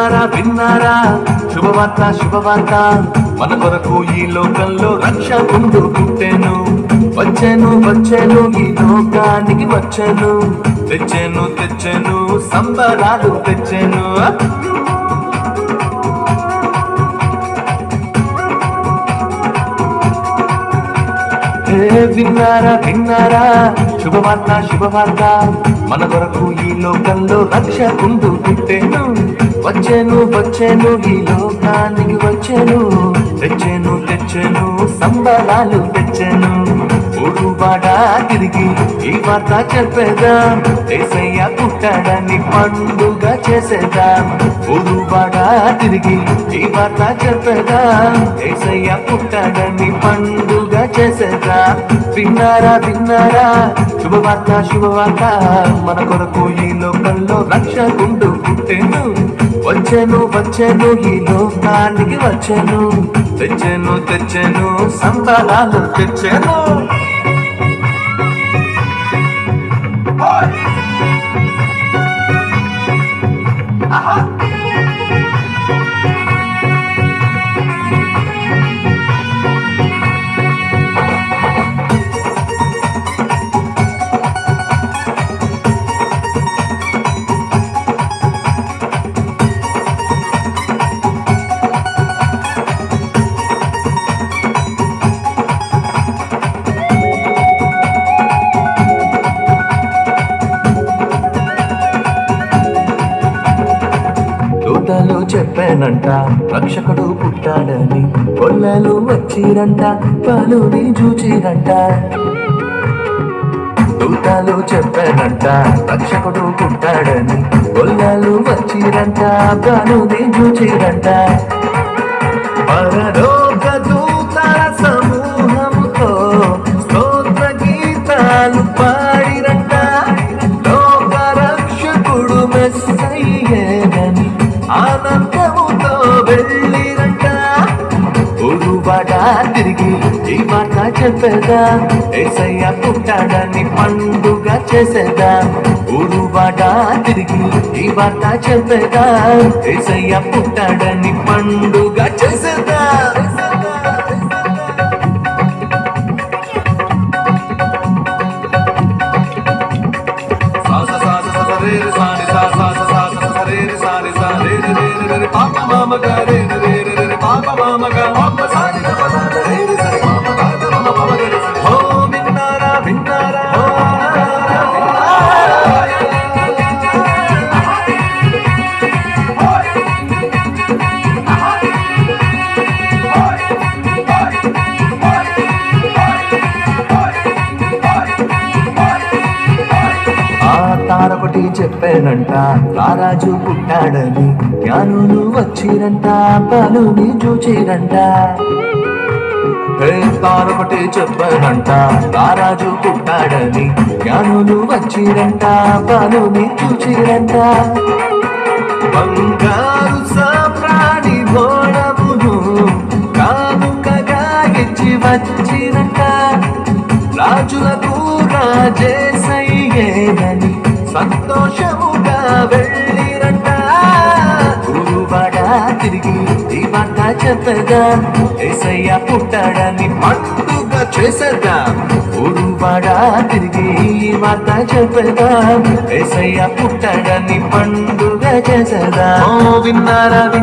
విన్నారా విన్నారా శుభవార్త శుభవార్త మన కొరకు ఈ లోకంలో రక్షకుండు పుట్టెను వచ్చెను వచ్చెను ఈ లోకానికి వచ్చెను తెచ్చెను తెచ్చెను సంబరాలు తెచ్చెను విన్నారా విన్నారా శుభవార్త శుభవార్త మన కొరకు ఈ లోకంలో రక్షకుండు పుట్టెను వచ్చెను వచ్చెను ఈ లోకానికి వచ్చెను తెచ్చెను తెచ్చెను సంబరాలు తెచ్చెను ఊరువాడ తిరిగి ఈ వార్త చెప్పేదాం యేసయ్య పుట్టాడని పండుగ చేసేదాం ఊరువాడ తిరిగి ఈ వార్త చెప్పేదాం యేసయ్య పుట్టాడని పండుగ చేసేదాం విన్నారా విన్నారా శుభవార్త శుభవార్త మన కొరకు ఈ లోకంలో రక్షకుండు పుట్టెను వచ్చెను వచ్చెను ఈ లోకానికి వచ్చెను తెచ్చెను తెచ్చెను సంబరాలు తెచ్చెను చెప్పానంట రక్షకుడు పుట్టాడని కొల్లలు వచ్చిరంట పలుని చూచిరంట దూతలు చెప్పానంట రక్షకుడు పుట్టాడని కొల్లలు వచ్చిరంట పలుని చూచిరంట పరలోక దూతల సమూహముతో స్తోత్ర గీతాలు పాడిరంట లోక రక్షకుడు మెస్సయ్యేనని ఆనందముతో వెళ్ళిరంట ఊరువాడ తిరిగి ఈ మాట చెప్పేదా యేసయ్య పుట్టాడని పండుగ చేసేదా ఊరువాడ తిరిగి ఈ మాట చెప్పేదా యేసయ్య పుట్టాడని పండుగ చేసేదా Papa mama ga re re re re papa mama ga papa sa ni ga sa re re re mama ga mama mama ga re ho vinnara vinnara తారొకటి చెప్పానంట రారాజు పుట్టాడని జ్ఞానులు వచ్చిరంట పలుని చూచిరంట తారొకటి చెప్పానంట రారాజు పుట్టాడని జ్ఞానులు వచ్చిరంట పలుని చూచిరంట బంగారు సాప్రాణి గోడమును కానుకగా ఇచ్చి వచ్చిరంట రాజులకు రాజేసయ్యేనని సంతోషముగా వెళ్ళిరంట ఊరువాడ తిరిగి ఈ మాట చెప్పగా యేసయ్య పుట్టాడని పండుగ చేసేదా ఊరువాడ తిరిగి ఈ మాట చెప్పగా యేసయ్య పుట్టాడని పండుగ చేసేదా విన్నారా